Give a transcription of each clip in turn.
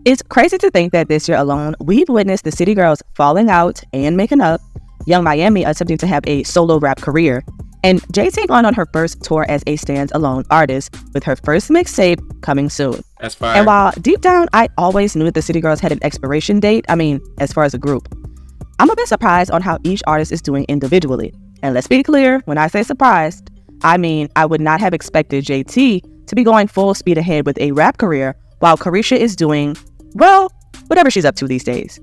It's crazy to think that this year alone, we've witnessed the City Girls falling out and making up, Young Miami attempting to have a solo rap career, and JT going on her first tour as a standalone artist with her first mixtape coming soon. That's fine. And while deep down, I always knew that the City Girls had an expiration date, as far as a group, I'm a bit surprised on how each artist is doing individually. And let's be clear, when I say surprised, I mean I would not have expected JT to be going full speed ahead with a rap career while Caresha is doing, well, whatever she's up to these days.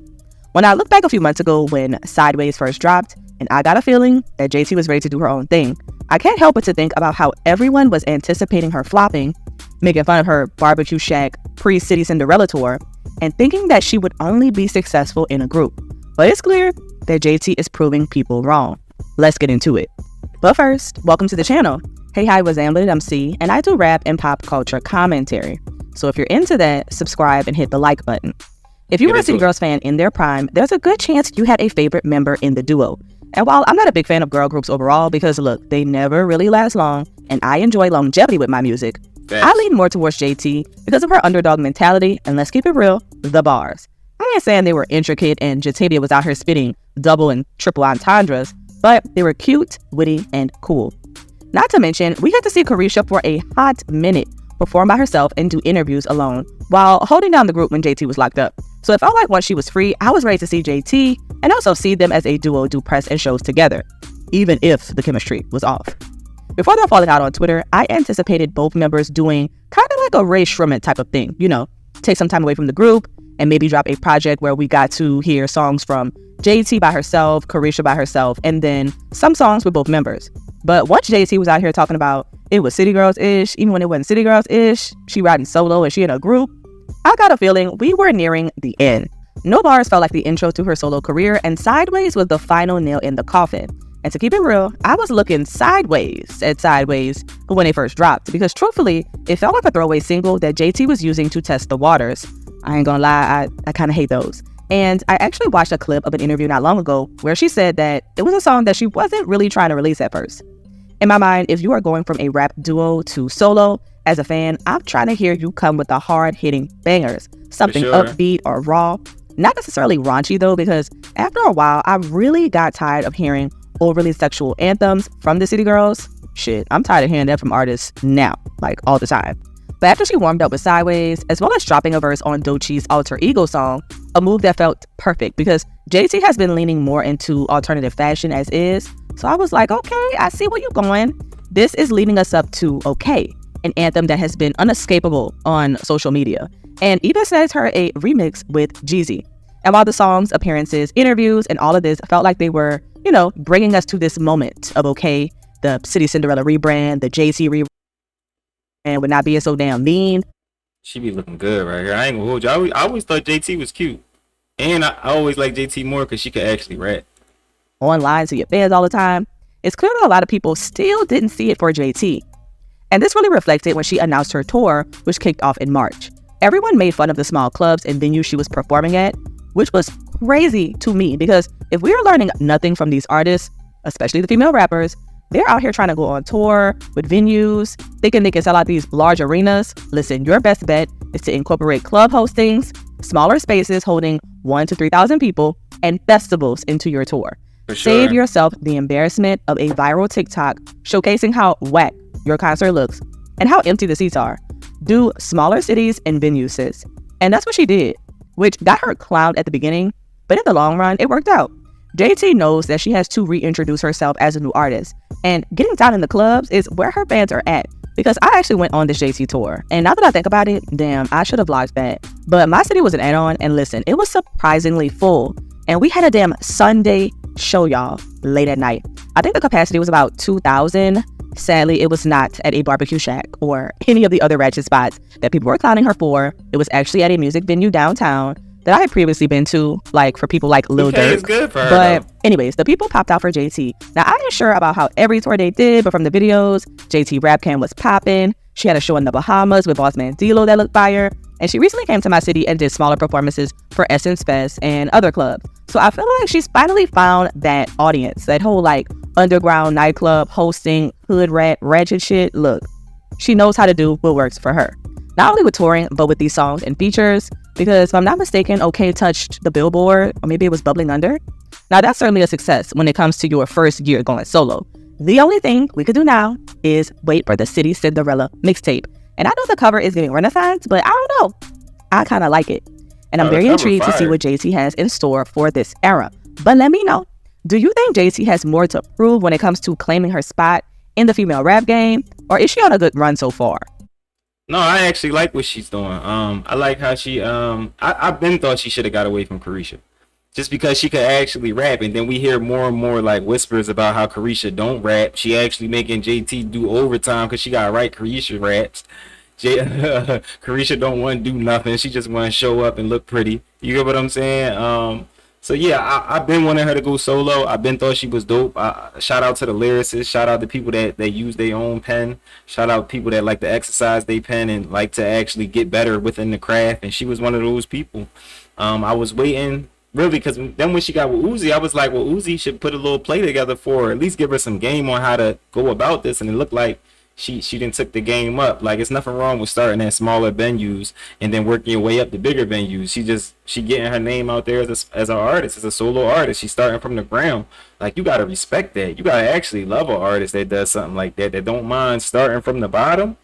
When I look back a few months ago when Sideways first dropped, and I got a feeling that JT was ready to do her own thing, I can't help but to think about how everyone was anticipating her flopping, making fun of her Barbecue Shack pre-City Cinderella tour, and thinking that she would only be successful in a group. But it's clear that JT is proving people wrong. Let's get into it. But first, welcome to the channel. Hey, hi, was Amber, I'm C, and I do rap and pop culture commentary. So if you're into that, subscribe and hit the like button. If you were a City Girls fan in their prime, there's a good chance you had a favorite member in the duo. And while I'm not a big fan of girl groups overall, because look, they never really last long, and I enjoy longevity with my music, I lean more towards JT because of her underdog mentality, and let's keep it real, the bars. I ain't saying they were intricate and Jatavia was out here spitting double and triple entendres, but they were cute, witty, and cool. Not to mention, we got to see Caresha for a hot minute perform by herself and do interviews alone while holding down the group when JT was locked up. So it felt like once she was free, I was ready to see JT and also see them as a duo do press and shows together, even if the chemistry was off. Before their falling out on Twitter, I anticipated both members doing kind of like a Ray Shrumment type of thing, take some time away from the group and maybe drop a project where we got to hear songs from JT by herself, Caresha by herself, and then some songs with both members. But once JT was out here talking about it was City Girls-ish, even when it wasn't City Girls-ish, she riding solo and she in a group, I got a feeling we were nearing the end. No Bars felt like the intro to her solo career, and Sideways was the final nail in the coffin. And to keep it real, I was looking sideways at Sideways when it first dropped, because truthfully, it felt like a throwaway single that JT was using to test the waters. I ain't gonna lie, I kind of hate those. And I actually watched a clip of an interview not long ago where she said that it was a song that she wasn't really trying to release at first. In my mind, if you are going from a rap duo to solo, as a fan, I'm trying to hear you come with the hard-hitting bangers, something upbeat or raw. Not necessarily raunchy though, because after a while, I really got tired of hearing overly sexual anthems from the City Girls. Shit, I'm tired of hearing that from artists now, like all the time. But after she warmed up with Sideways, as well as dropping a verse on Doechie's Alter Ego song, a move that felt perfect because JT has been leaning more into alternative fashion as is. So I was like, okay, I see where you're going. This is leading us up to Okay, an anthem that has been unescapable on social media, and even sends her a remix with Jeezy. And while the songs, appearances, interviews, and all of this felt like they were, bringing us to this moment of Okay, the City Cinderella rebrand, the JT rebrand, and with not being so damn mean. She be looking good right here. I ain't gonna hold you. I always thought JT was cute, and I always liked JT more because she could actually rap. Online to your fans all the time, it's clear that a lot of people still didn't see it for JT. And this really reflected when she announced her tour, which kicked off in March. Everyone made fun of the small clubs and venues she was performing at, which was crazy to me because if we are learning nothing from these artists, especially the female rappers, they're out here trying to go on tour with venues, thinking they can sell out these large arenas. Listen, your best bet is to incorporate club hostings, smaller spaces holding 1,000 to 3,000 people, and festivals into your tour. Save yourself the embarrassment of a viral TikTok showcasing how whack your concert looks and how empty the seats are. Do smaller cities and venues, sis. And that's what she did, which got her clowned at the beginning, but in the long run, it worked out. JT knows that she has to reintroduce herself as a new artist, and getting down in the clubs is where her fans are at, because I actually went on this JT tour, and now that I think about it, damn, I should have vlogged that. But my city was an add-on, and listen, it was surprisingly full, and we had a damn Sunday show, y'all, late at night. I think the capacity was about 2,000. Sadly, it was not at a Barbecue Shack or any of the other ratchet spots that people were clowning her for. It was actually at a music venue downtown that I had previously been to, like for people like Lil Durk. It's good for her, but anyways, the people popped out for JT. Now, I ain't sure about how every tour they did, but from the videos, JT rap cam was popping. She had a show in the Bahamas with Boss Man D-Lo that looked fire. And she recently came to my city and did smaller performances for Essence Fest and other clubs. So I feel like she's finally found that audience, that whole like underground nightclub hosting, hood rat, ratchet shit. Look, she knows how to do what works for her. not only with touring, but with these songs and features. Because if I'm not mistaken, OK touched the Billboard, or maybe it was Bubbling Under. Now, that's certainly a success when it comes to your first year going solo. The only thing we could do now is wait for the City Cinderella mixtape. And I know the cover is giving Renaissance, but I don't know. I kind of like it. And I'm very intrigued to see what JT has in store for this era. But let me know, do you think JT has more to prove when it comes to claiming her spot in the female rap game? Or is she on a good run so far? No, I actually like what she's doing. I like how she I've been thought she should have got away from Carisha. Just because she could actually rap, and then we hear more and more like whispers about how Carisha don't rap. She actually making JT do overtime because she got right Carisha raps. Carisha don't want to do nothing. She just want to show up and look pretty. You get what I'm saying? So yeah, I've been wanting her to go solo. I've been thought she was dope. Shout out to the lyricists. Shout out to people that use their own pen. Shout out people that like to exercise their pen and like to actually get better within the craft. And she was one of those people. I was waiting really because then when she got with Uzi, I was like, well, Uzi should put a little play together for her, at least give her some game on how to go about this. And it looked like she didn't took the game up. Like, it's nothing wrong with starting at smaller venues and then working your way up to bigger venues. She getting her name out there as an artist, as a solo artist. She's starting from the ground. Like, you gotta respect that. You gotta actually love an artist that does something like that, that don't mind starting from the bottom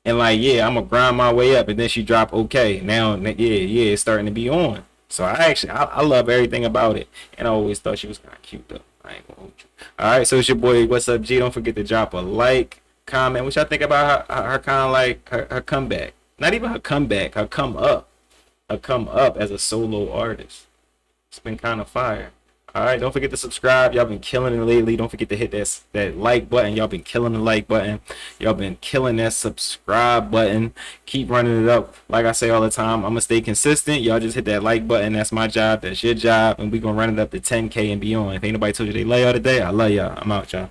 and like, yeah, I'm gonna grind my way up. And then she drop OK. Now, yeah, it's starting to be on. So I love everything about it. And I always thought she was kind of cute though. I ain't gonna hold you. All right, so it's your boy, What's Up G. Don't forget to drop a like, comment, what y'all think about her kind of like her comeback. Not even her comeback, her come up as a solo artist. It's been kind of fire. All right, don't forget to subscribe. Y'all been killing it lately. Don't forget to hit that like button. Y'all been killing the like button. Y'all been killing that subscribe button. Keep running it up. Like I say all the time, I'm gonna stay consistent. Y'all just hit that like button. That's my job. That's your job, and we gonna run it up to 10K and beyond. If ain't nobody told you they love y'all today, I love y'all. I'm out, y'all.